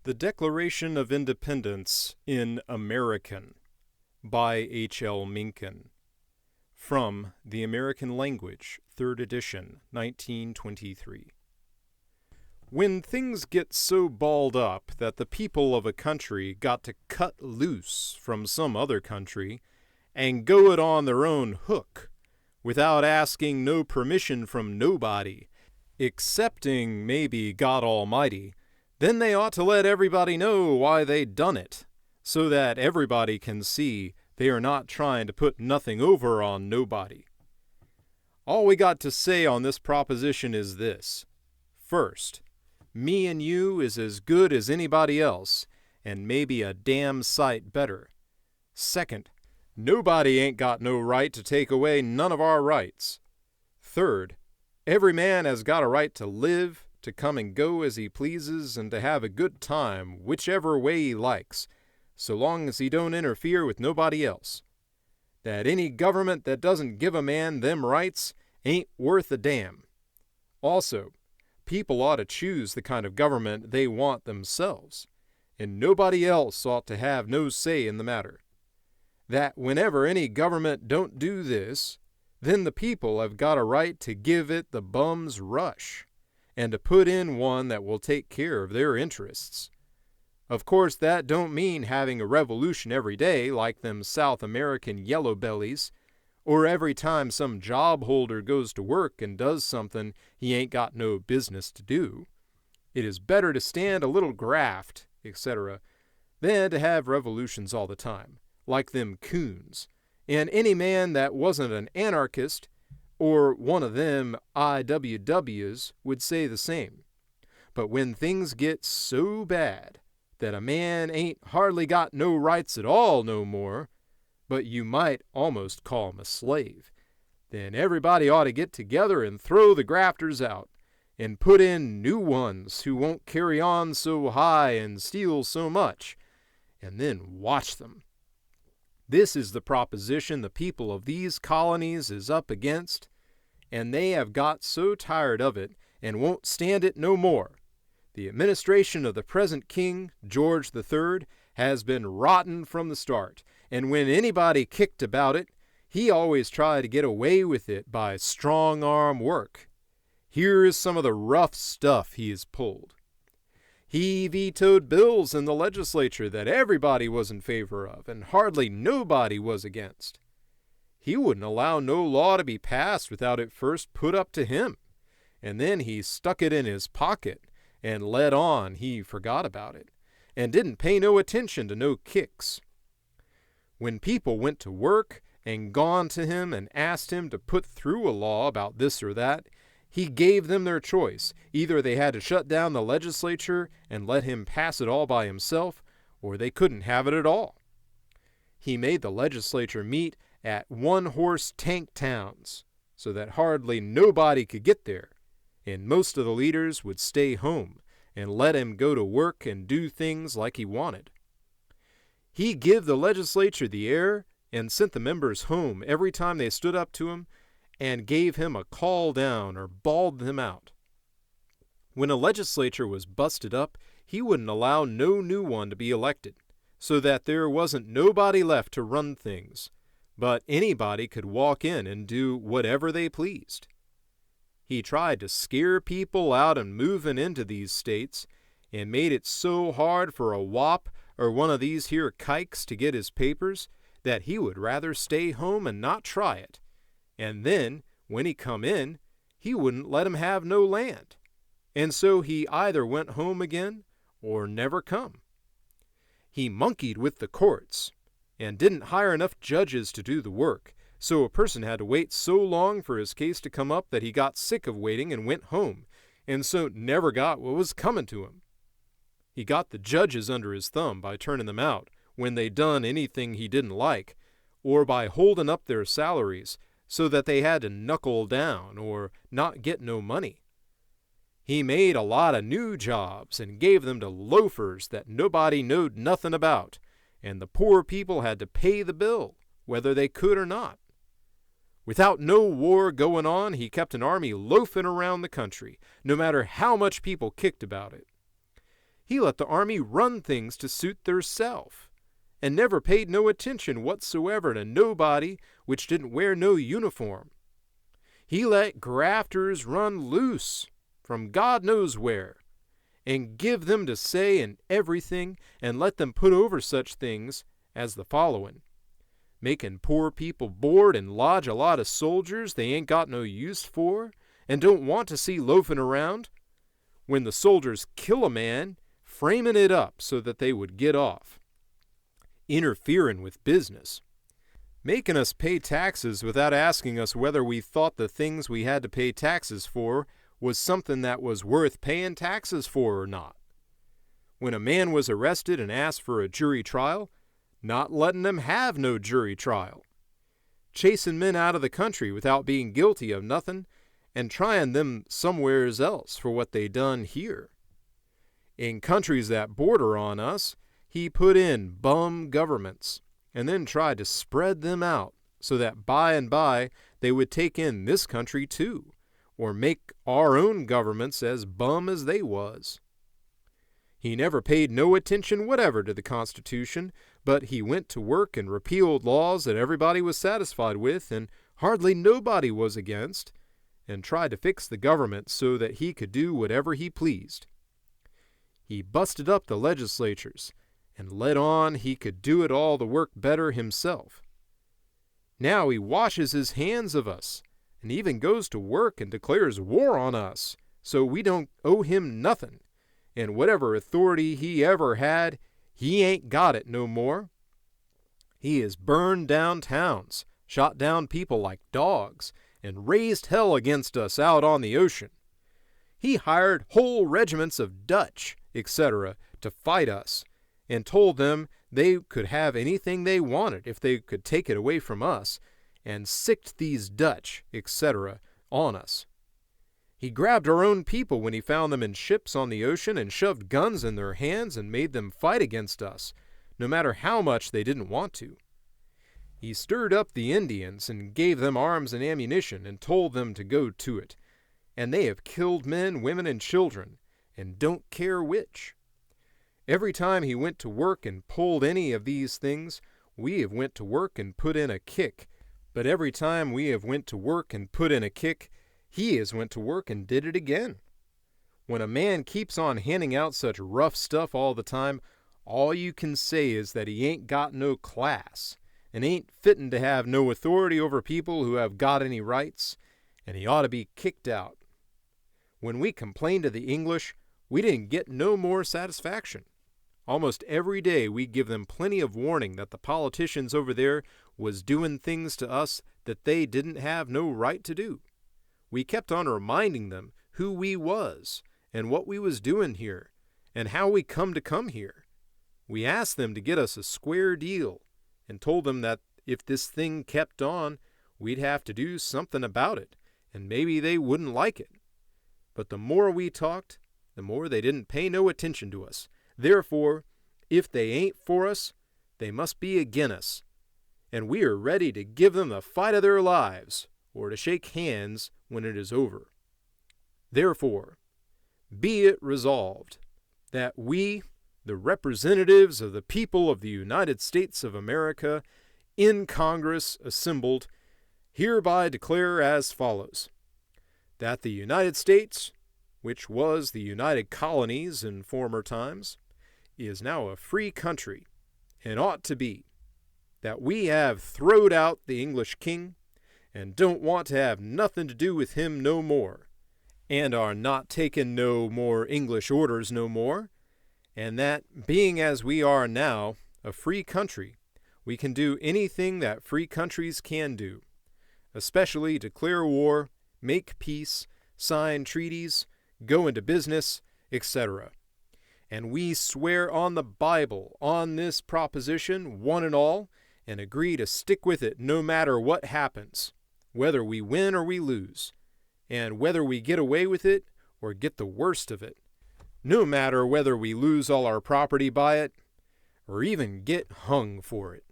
The Declaration of Independence in American by H.L. Mencken. From The American Language, 3rd edition, 1923. When things get so balled up that the people of a country got to cut loose from some other country and go it on their own hook, without asking no permission from nobody, excepting maybe God Almighty, then they ought to let everybody know why they done it, so that everybody can see they are not trying to put nothing over on nobody. All we got to say on this proposition is this. First, me and you is as good as anybody else, and maybe a damn sight better. Second, nobody ain't got no right to take away none of our rights. Third, every man has got a right to live, to come and go as he pleases, and to have a good time whichever way he likes, so long as he don't interfere with nobody else. That any government that doesn't give a man them rights ain't worth a damn. Also, people ought to choose the kind of government they want themselves, and nobody else ought to have no say in the matter. That whenever any government don't do this, then the people have got a right to give it the bum's rush, and to put in one that will take care of their interests. Of course, that don't mean having a revolution every day like them South American yellow bellies, or every time some job holder goes to work and does something he ain't got no business to do. It is better to stand a little graft, etc., than to have revolutions all the time, like them coons. And any man that wasn't an anarchist or one of them IWWs would say the same. But when things get so bad that a man ain't hardly got no rights at all no more, but you might almost call him a slave, then everybody ought to get together and throw the grafters out, and put in new ones who won't carry on so high and steal so much, and then watch them. This is the proposition the people of these colonies is up against, and they have got so tired of it and won't stand it no more. The administration of the present King, George III, has been rotten from the start, and when anybody kicked about it, he always tried to get away with it by strong-arm work. Here is some of the rough stuff he has pulled. He vetoed bills in the legislature that everybody was in favor of, and hardly nobody was against. He wouldn't allow no law to be passed without it first put up to him, and then he stuck it in his pocket and let on he forgot about it, and didn't pay no attention to no kicks. When people went to work and gone to him and asked him to put through a law about this or that, he gave them their choice. Either they had to shut down the legislature and let him pass it all by himself, or they couldn't have it at all. He made the legislature meet at one-horse tank towns, so that hardly nobody could get there, and most of the leaders would stay home and let him go to work and do things like he wanted. He give the legislature the air and sent the members home every time they stood up to him, and gave him a call down or bawled them out. When a legislature was busted up, he wouldn't allow no new one to be elected, so that there wasn't nobody left to run things, but anybody could walk in and do whatever they pleased. He tried to scare people out and moving into these states, and made it so hard for a wop or one of these here kikes to get his papers that he would rather stay home and not try it. And then, when he come in, he wouldn't let him have no land. And so he either went home again or never come. He monkeyed with the courts and didn't hire enough judges to do the work, so a person had to wait so long for his case to come up that he got sick of waiting and went home, and so never got what was coming to him. He got the judges under his thumb by turning them out when they done anything he didn't like, or by holding up their salaries so that they had to knuckle down or not get no money. He made a lot of new jobs and gave them to loafers that nobody knowed nothing about, and the poor people had to pay the bill, whether they could or not. Without no war going on, he kept an army loafing around the country, no matter how much people kicked about it. He let the army run things to suit theirself, and never paid no attention whatsoever to nobody which didn't wear no uniform. He let grafters run loose from God knows where, and give them to say in everything, and let them put over such things as the following: making poor people board and lodge a lot of soldiers they ain't got no use for, and don't want to see loafing around. When the soldiers kill a man, framing it up so that they would get off. Interfering with business. Making us pay taxes without asking us whether we thought the things we had to pay taxes for was something that was worth paying taxes for or not. When a man was arrested and asked for a jury trial, not letting them have no jury trial. Chasing men out of the country without being guilty of nothing, and trying them somewheres else for what they done here. In countries that border on us, he put in bum governments, and then tried to spread them out so that by and by they would take in this country too, or make our own governments as bum as they was. He never paid no attention whatever to the Constitution, but he went to work and repealed laws that everybody was satisfied with and hardly nobody was against, and tried to fix the government so that he could do whatever he pleased. He busted up the legislatures, and let on he could do it all the work better himself. Now he washes his hands of us, and even goes to work and declares war on us, so we don't owe him nothing, and whatever authority he ever had, he ain't got it no more. He has burned down towns, shot down people like dogs, and raised hell against us out on the ocean. He hired whole regiments of Dutch, etc., to fight us, and told them they could have anything they wanted if they could take it away from us, and sicked these Dutch, etc., on us. He grabbed our own people when he found them in ships on the ocean and shoved guns in their hands and made them fight against us, no matter how much they didn't want to. He stirred up the Indians and gave them arms and ammunition and told them to go to it, and they have killed men, women, and children, and don't care which. Every time he went to work and pulled any of these things, we have went to work and put in a kick, but every time we have went to work and put in a kick, he has went to work and did it again. When a man keeps on handing out such rough stuff all the time, all you can say is that he ain't got no class, and ain't fittin' to have no authority over people who have got any rights, and he ought to be kicked out. When we complained to the English, we didn't get no more satisfaction. Almost every day we give them plenty of warning that the politicians over there was doing things to us that they didn't have no right to do. We kept on reminding them who we was, and what we was doing here, and how we come here. We asked them to get us a square deal, and told them that if this thing kept on, we'd have to do something about it, and maybe they wouldn't like it. But the more we talked, the more they didn't pay no attention to us. Therefore, if they ain't for us, they must be agin us, and we are ready to give them the fight of their lives, or to shake hands when it is over. Therefore, be it resolved that we, the representatives of the people of the United States of America, in Congress assembled, hereby declare as follows: that the United States, which was the United Colonies in former times, is now a free country, and ought to be. That we have throwed out the English king, and don't want to have nothing to do with him no more, and are not taking no more English orders no more, and that, being as we are now, a free country, we can do anything that free countries can do, especially declare war, make peace, sign treaties, go into business, etc. And we swear on the Bible on this proposition, one and all, and agree to stick with it no matter what happens, whether we win or we lose, and whether we get away with it or get the worst of it, no matter whether we lose all our property by it, or even get hung for it.